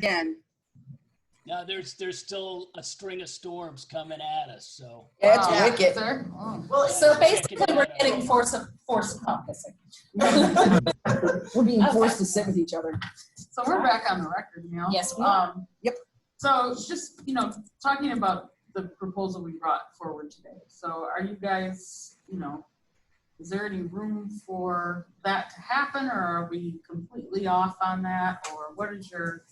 again. Now there's still a string of storms coming at us, so. It's Yeah, wicked. sir. Oh. Well, so basically we're getting forced caucusing. We're being forced to sit with each other. So we're back on the record, you know? Yes, we are. Yep. So just, talking about the proposal we brought forward today. So are you guys, is there any room for that to happen, or are we completely off on that? Or what is your,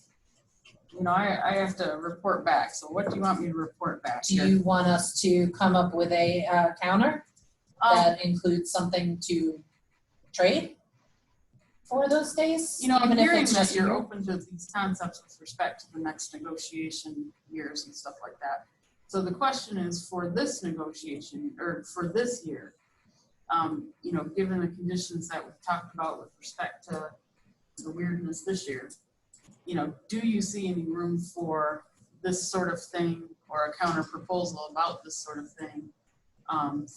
I have to report back. So what do you want me to report back? Do you want us to come up with a counter that includes something to trade for those days? I'm even if hearing it's that just you're you? open to these concepts with respect to the next negotiation years and stuff like that. So the question is, for this negotiation, or for this year, given the conditions that we've talked about with respect to the weirdness this year, do you see any room for this sort of thing, or a counter proposal about this sort of thing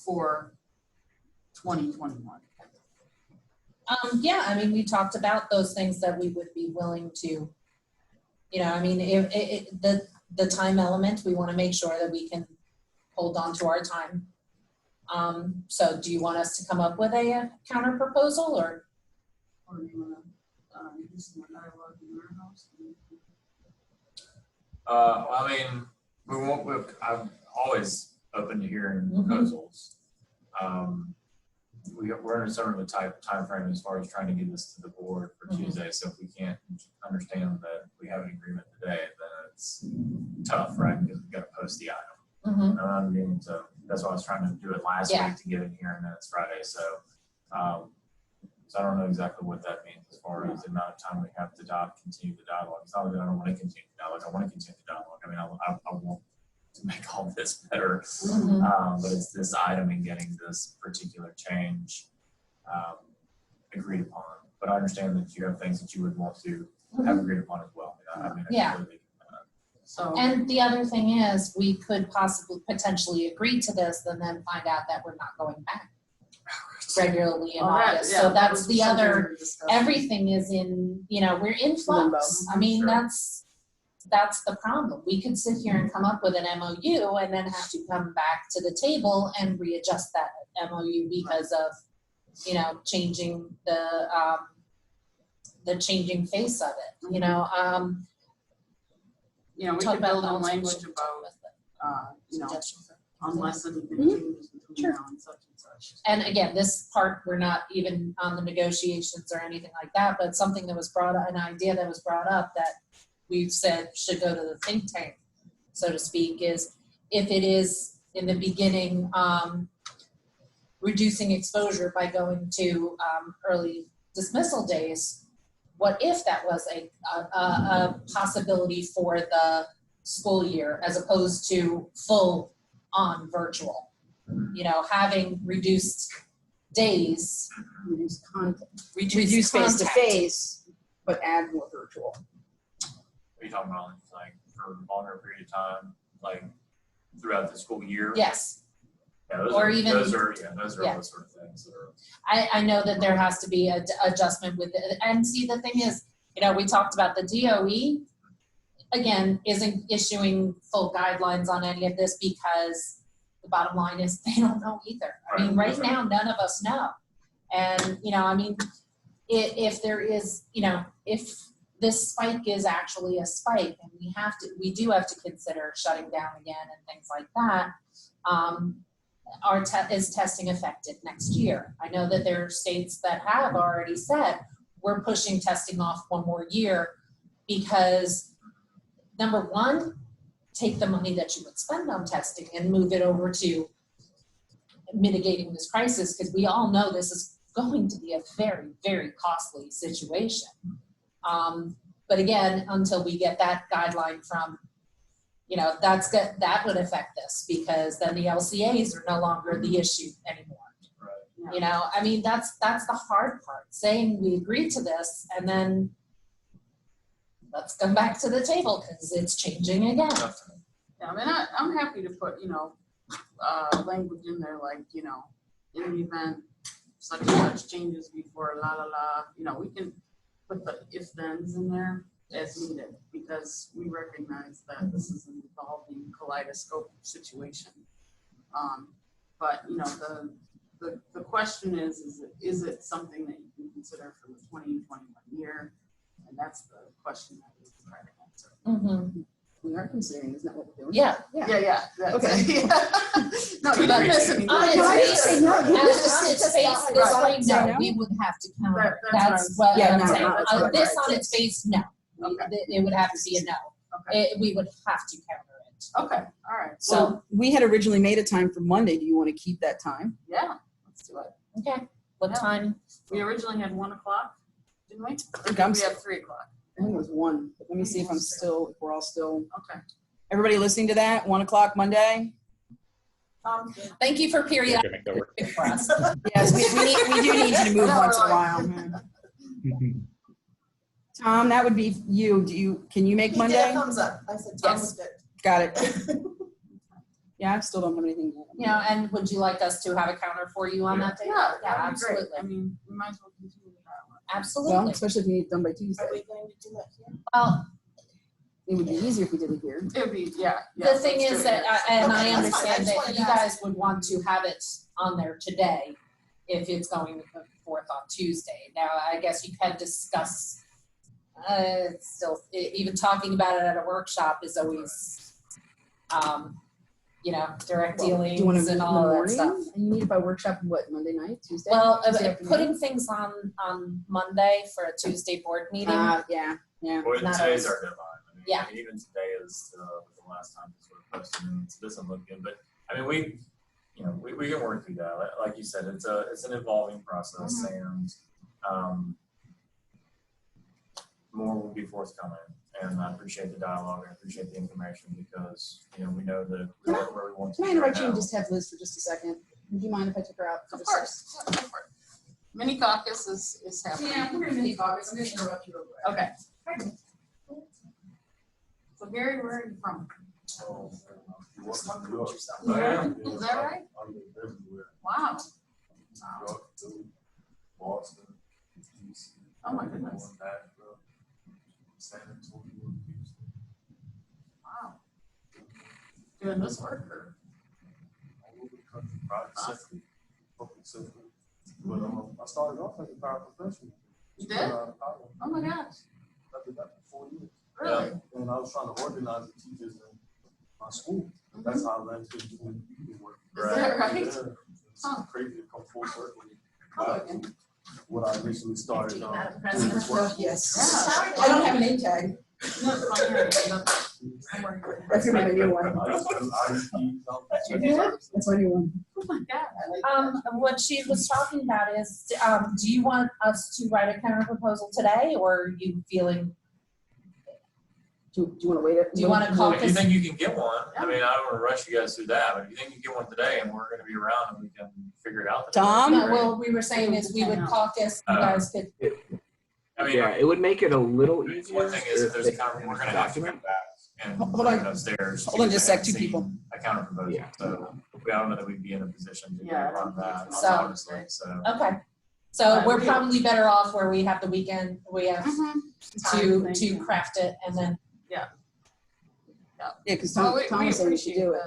for 2021? Yeah, we talked about those things that we would be willing to, if the time element, we want to make sure that we can hold on to our time. So do you want us to come up with a counter proposal, or do you want to do some more dialogue in your house? I'm always open to hearing proposals. We're in a sort of a time frame as far as trying to get this to the board for Tuesday. So if we can't understand that we have an agreement today, then it's tough, right? Because we've got to post the item. That's why I was trying to do it last week to get it here, and then it's Friday. So, so I don't know exactly what that means as far as the amount of time we have to continue the dialogue. It's not that I don't want to continue the dialogue. I want to continue the dialogue. I want to make all this better. But it's this item and getting this particular change agreed upon. But I understand that you have things that you would want to have agreed upon as well. So, and the other thing is, we could potentially agree to this and then find out that we're not going back regularly in August. So that's the other, everything is in, we're in flux. That's the problem. We could sit here and come up with an MOU and then have to come back to the table and readjust that MOU because of, changing the changing face of it, we could build a language about, unless anything changes between now and such and such. And again, this part, we're not even on the negotiations or anything like that, but something that was brought up, an idea that was brought up that we've said should go to the think tank, so to speak, is if it is in the beginning reducing exposure by going to early dismissal days, what if that was a possibility for the school year as opposed to full on virtual? Having reduced days, Reduce content. reduce face to contact. face, but add more virtual. Are you talking about like for a longer period of time, like throughout the school year? Yes. Yeah, Or those are even- those are all the sort of things that are. I know that there has to be an adjustment with it. And see, the thing is, we talked about the DOE, again, isn't issuing full guidelines on any of this because the bottom line is they don't know either. Right now, none of us know. And, if there is, if this spike is actually a spike and we do have to consider shutting down again and things like that, is testing effective next year? I know that there are states that have already said we're pushing testing off one more year because, number one, take the money that you would spend on testing and move it over to mitigating this crisis, because we all know this is going to be a very, very costly situation. But again, until we get that guideline from, that's good, that would affect this, because then the LCAs are no longer the issue anymore. Right. That's the hard part, saying we agreed to this and then let's come back to the table because it's changing again. Yeah, I'm happy to put, language in there like, in the event such and such changes before we can put the if thens in there. as needed, because we recognize that this is an evolving kaleidoscope situation. But, you know, the question is it something that you can consider for the 2021 year? And that's the question that we try to answer. Mhm. We are considering, isn't that what we're doing? Yeah. Yeah. That's Okay. it. No, you're not missing On anything. its face, No, on you its just- face, this Right. way, no, we would have to counter. That's what I That's was- what Yeah, I'm no, saying. no, that's what This I- on its face, no. Okay. It would have to be a no. Okay. We would have to counter it. Okay, all right. So, So we had originally made a time for Monday. Do you want to keep that time? Yeah, let's do it. okay, what Yeah. time? We originally had 1 o'clock, didn't we? I think I'm We still, have 3 o'clock. I think it was 1. But let me see if I'm still, if we're all still. Okay. Everybody listening to that? 1 o'clock Monday? Thank you for Yeah, period can make that work. for us. Yes, we do need you to move No, once in a like- while. Tom, that would be you. Can you make He did a Monday? thumbs up. I said Tom was good. Got it. Yeah, I still don't have anything. You know, and would you like us to have a counter for you on that day? Yeah, Yeah, that'd be great. absolutely. I mean, we might as well continue the dialogue. Well, Absolutely. especially if you need it done by Are Tuesday. we going to do that here? Well, It would be easier if we did it here. It would be, yeah. the thing let's is do that, it. and I Okay, that's fine. I understand just that wanted you to ask. guys would want to have it on there today if it's going forth on Tuesday. Now, I guess you can discuss, still, even talking about it at a workshop is always, you know, direct Do you want to dealings meet in and the all that morning? stuff. And you meet it by workshop, what, Monday night, Tuesday? Well, Tuesday afternoon? putting things on Monday for a Tuesday board meeting. Yeah. Well, Not today's always. our deadline. I mean, Yeah. Even today is the last time this was posted, and it doesn't look good. But I mean, we can work through that. Like you said, it's an evolving process, and more will be forthcoming. And I appreciate the dialogue. I appreciate the information because we know that we are where we want to Can I be right interrupt you and now. just have Liz for just a second? Would you mind if I took her out? for Of just a course, yeah, go for it. Mini caucus is happening. we're gonna mini caucus. I'm gonna interrupt you real quick. Okay. So Gary, where are you from? Oh, Just want to promote yourself. yeah. Is that right? I'm everywhere. Wow. New York, Philly, Boston, DC. Oh my goodness. Nashville, San Antonio, Houston, Wow. Doing this work or? all over the country, private sector, public sector. But I started off as a paraprofessional. You did? Oh my gosh, I did that for 4 years. really? And I was trying to organize the teachers in my school. That's how I ran into doing union work. Is that right? Yeah. It's Huh. crazy to come full circle. Oh, Back to what I initially started. Madam doing President. this work. Yes. Yeah. I don't have a name tag. No, it's fine, you're right. I'm working on it. That's my new one. I used to do IEP, That's my new one. Oh my God. What she was talking about is, do you want us to write a counter proposal today, or are you feeling, Do you want to wait? do you want to If you caucus? think you can get one, I mean, I don't want to rush you guys through that, but if you think you can get one today and we're going to be around and we can figure it out. today, Tom? No, great. well, we were saying is we would caucus, you guys could, I mean, Yeah, it would make it a little easier. one thing is if there's a they counter, can we're going to have to document. come back and Hold on. bring it upstairs. Hold on just a sec, because two I haven't people. seen A counter proposal, Yeah. so I don't know that we'd be in a position to Yeah, I run don't that, think so. honestly, so. okay. So we're probably better off where we have the weekend, we have Time, to craft it, and then, Yeah, because Well, Tom was saying we should do it.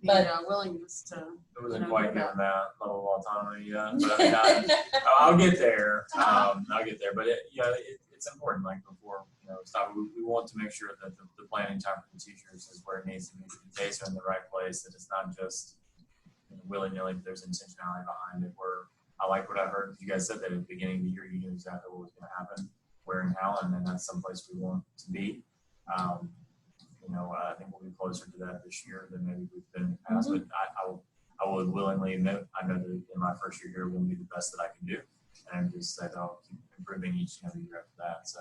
But- The willingness to, It wasn't know, quite yeah. given that level of autonomy yet, but I mean, I'll get there. I'll get there, but it's important, like before, stop. We want to make sure that the planning time for the teachers is where it needs to be. The dates are in the right place, that it's not just willy-nilly, but there's intentionality behind it, where I like what I heard. You guys said that at the beginning of the year, you knew exactly what was gonna happen, where and how, and then that's someplace we want to be. I think we'll be closer to that this year than maybe we've been in the past, but I would willingly admit, I know that in my first year here, will be the best that I can do. And just that I'll keep improving each and every year after that. So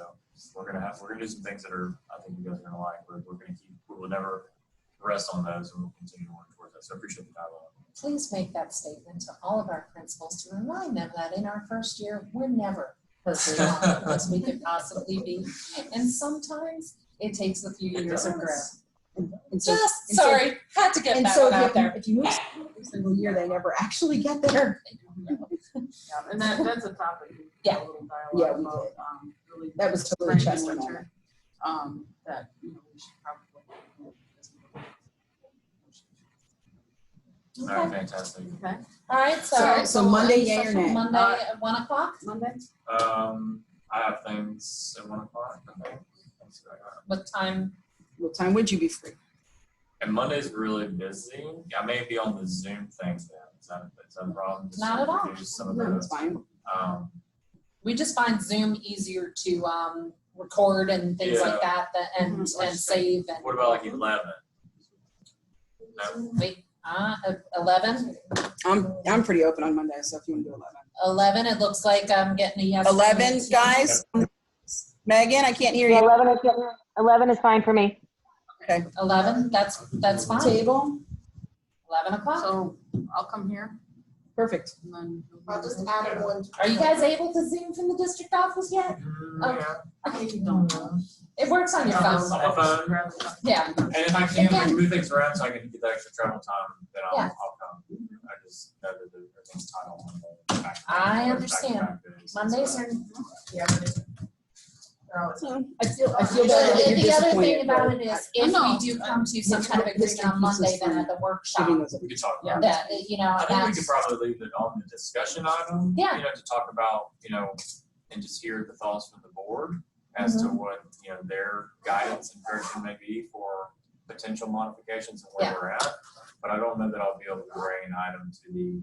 we're gonna do some things that I think you guys are gonna like. We will never rest on those, and we'll continue to work towards that. So I appreciate the dialogue. please make that statement to all of our principals to remind them that in our first year, we're never as long as we could possibly be. And sometimes it takes a few years of growth. And so- Just, and so- sorry, had to get And that so one out there. if you move every single year, they never actually get there. and that's a topic. We did Yeah. a little Yeah, dialogue we about, did. really That was totally spring and Chester winter. that, you know, we should probably. All right, fantastic. Okay, All right, so. So Monday, yay or nay? Monday at 1 o'clock? Monday? I have things at 1 o'clock, I think. Let's see what I got. What time? What time would you be free? And Monday's really busy. I may be on the Zoom things then. Is that a problem? Just Not at all. do Some of No, those. that's fine. We just find Zoom easier to record and things like that and Mhm. save and. What about like 11? No? Wait, 11? I'm pretty open on Monday, so if you want to do 11, it looks like I'm getting a yes. 11. 11, guys? Megan, I can't hear Yeah, you. 11 is fine for me. 11, that's fine. Table? 11 o'clock. So I'll come here Perfect. and then. I'll just add one. Are you guys able to Zoom from the district office yet? Yeah. It works on your phone. On my phone. Yeah. And if I can Again. move things around so I can get the extra travel time, then Yeah. I'll come. I just know that everything's tight on Monday. Back-to-back- I understand. back-to-back days. Mondays are. Yeah. So I feel The bad that you're the other thing disappointed, about but it is, I if know. we do come to some kind of agreement on Monday, then at the workshop, giving those. We could talk Yeah. about that, you know, I think we that's, could probably leave it on the discussion item. Yeah. You know, to talk about, you know, and just hear the thoughts from the board as to what, you know, their guidance and direction may be for potential modifications and where Yeah. we're at. But I don't know that I'll be able to bring an item to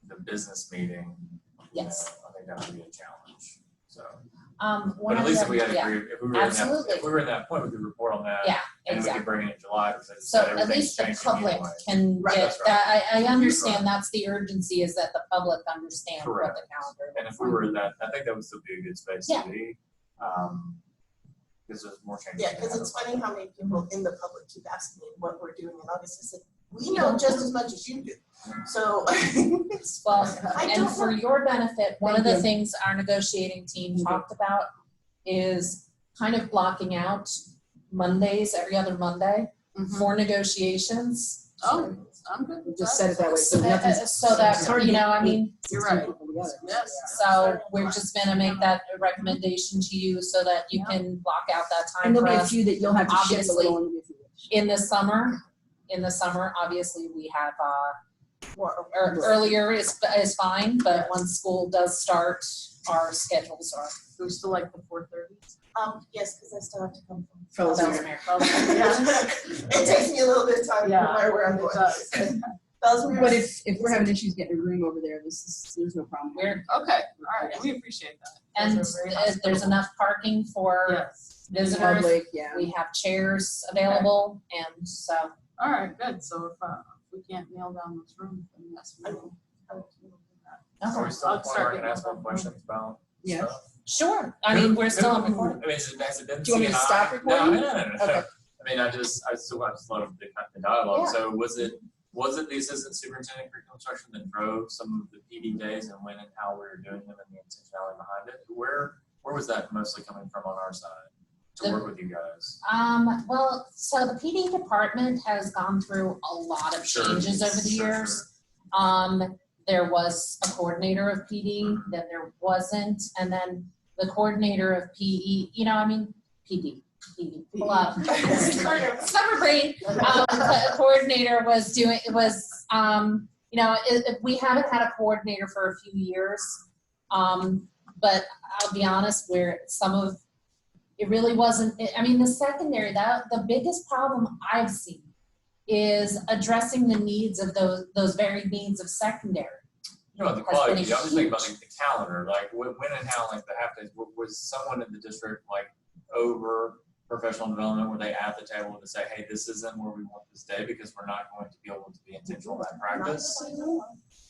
the business meeting. You Yes. know, I think that would be a challenge, so. one But at of least the- if we had yeah, agreed, if we were in that, absolutely. if we were in that point, we could report on that. Yeah, And we exactly. could bring it in July because as I So said, at everything's least the changing public anyway. can Right, get that's right. that, I understand that's the urgency, is that the public understand what the Correct. calendar. And if we were in that, I think that would still be a good space Yeah. to be. Because there's more changes. Yeah, to because it's happen. funny how many people in the public keep asking me what we're doing in August. I said, we know just as much as you do. So. Well, I and don't for know. your benefit, one of Thank the you. things our negotiating team talked about is kind of blocking out Mondays, every other Monday, Mhm. for negotiations. Oh, I'm good with Just that. set it that way, so nothing's. So that, it's hard to you get know, I mean, 16 You're right. people together. Yes. so we're just gonna make that a recommendation to you so that you can block out that time And for there'll be a us. few that you'll have to shift a Obviously, little and if you wish. In the summer, obviously, we have, Well, earlier is fine, but when school does start, our schedules are. Do we still like the 4:30? yes, because I still have to come from. Fellows Those Mary. are- It takes me a little bit of time to Yeah, remember where I'm it going. does. But if we're having issues getting a room over there, there's no problem. We're, Okay, all right, we appreciate that. and Those are very there's hospitable. enough parking for Yes, visitors. Public, yeah. We have chairs available, and so, all right, good, so if we can't nail down this room, then yes, we will. Are we still I'll at the point start where I can getting ask more that. questions about Yes. stuff? sure, I mean, we're still on recording. I mean, has it been Do you want me to stop recording? No. Okay. I mean, I just love the dialogue. Yeah. So was it the assistant superintendent curriculum instruction that drove some of the PD days and when and how we were doing them and the intentionality behind it? Where was that mostly coming from on our side to work with you guys? Well, so the PD department has gone through a lot of Sure. changes over the Sure, years. There was a coordinator of PD, then there wasn't, and then the coordinator of PE, you know, I mean, PD. Pull up. Summer brain. The coordinator was doing, you know, we haven't had a coordinator for a few years. But I'll be honest, where it really wasn't, I mean, the secondary, the biggest problem I've seen is addressing the needs of those varied needs of secondary. You know, the Has quality, been I'm just thinking about huge. like the calendar, like when and how, like the half days, was someone in the district like over professional development where they at the table to say, hey, this isn't where we want this day because we're not going to be able to be intentional in that practice?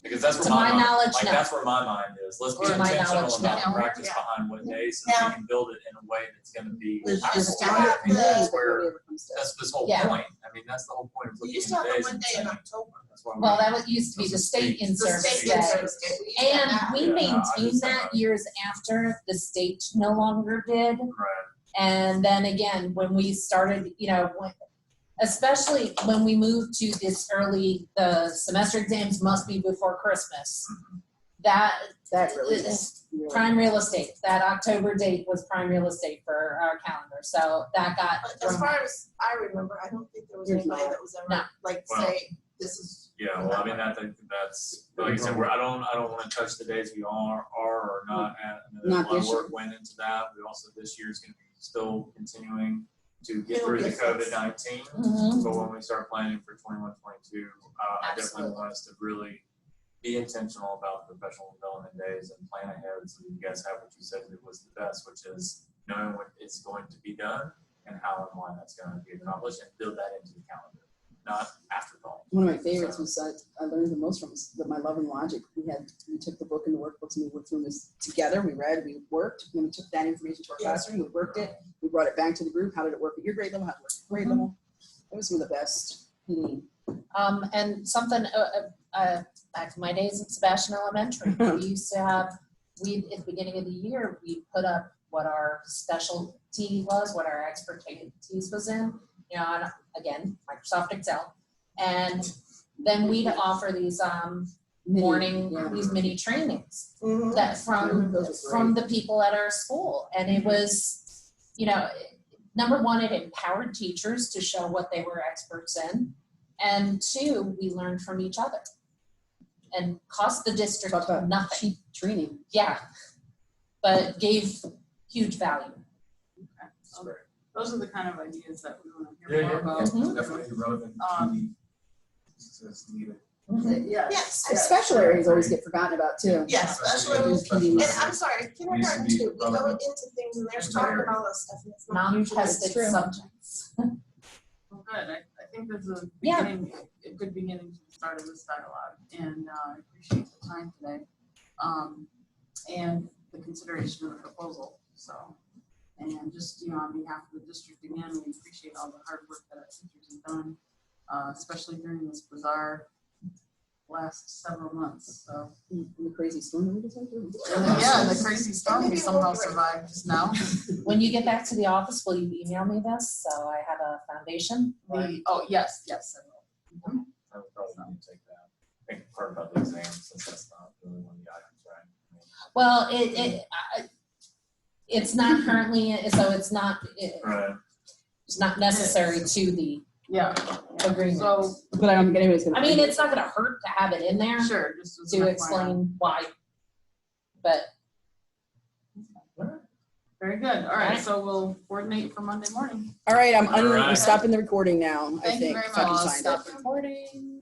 Because that's where To my my mind, knowledge, like no. that's where my mind is. Let's be To my intentional knowledge, about the no. practice Yeah. behind what days so Now- we can build it in a way that's gonna be There's just impactful, right? I mean, that's where, whatever comes to. that's this whole Yeah. point. I mean, that's the whole point of We looking used to at have days one and day in saying, October. that's why Well, we're. that used to be the state The in-service state day. in-service day. We used to have And that. we Yeah, I maintained just- that years after the state no longer did. Right. And then again, when we started, you know, especially when we moved to this early, the semester exams must be before Christmas. That That really is is. Really. prime real estate. That October date was prime real estate for our calendar. So that got But as thrown. far as I remember, I don't think there was There's anybody not. that was ever No. like Well, say, this is. Yeah, well, I mean, that's, like I said, I don't wanna touch the days we are or not at. I know that Not A lot of this year. work went into that. We also, this year's gonna be still continuing to get It'll through be the a fix. COVID-19. Mhm. But when we start planning for 21, 22, I definitely Absolutely. want us to really be intentional about the professional development days and plan ahead so that you guys have what you said it was the best, which is knowing what it's going to be done and how and why that's going to be accomplished, and build that into the calendar, not afterthought. One of my favorites was I learned the most from was My Love and Logic. We took the book and the workbooks and we worked through this together. We read, we worked, and then we took that information to our classroom. We worked it. We brought it back to the group. How did it work at your grade level? How did it work at your grade level? It was some of the best. And something, back in my days at Sebastian Elementary, we used to have, at the beginning of the year, we put up what our specialty was, what our expertise was in, you know, and again, Microsoft Excel. And then we'd offer these morning, Yeah. these mini trainings Mhm. that Those were from the people at our school. And it was, you know, number one, it empowered teachers to show what they were experts in. And two, we learned from each other. And cost the district Talk about nothing. cheap training. Yeah. But gave huge value. Okay. So those are the kind of ideas that we want to hear Yeah, more yeah, about. Mhm. Definitely relevant Um, to the success needed. Yes. Special areas always get forgotten about too. Yes, especially, and I'm sorry, kindergarten too, we go into things and there's talking about all this stuff and it's not usually. Non-tested true. subjects. Well, good. I think this is Yeah. a good beginning to the start of this dialogue, and I appreciate the time today, and the consideration of the proposal. So, and just, you know, on behalf of the district, again, we appreciate all the hard work that our teachers have done, especially during this bizarre last several months. So, In the crazy storm that we just went through. yeah, and the crazy storm we somehow survived just now. When you get back to the office, will you email me this? So I have a foundation. Yes, I will. I would probably need to take that. I think part about the exam, since that's not really one of the items, right? I mean, Well, it's not currently, so it's not, Right. it's not necessary to the Yeah. agreement. So, But I don't think anybody's gonna. I mean, it's not gonna hurt to have it in there sure, just as an to FYI. explain why. But Very good. All right, Alright. so we'll coordinate for Monday morning. All right, All right. I'm stopping the recording now, I Thank you think. very if I can much. find it. stop recording.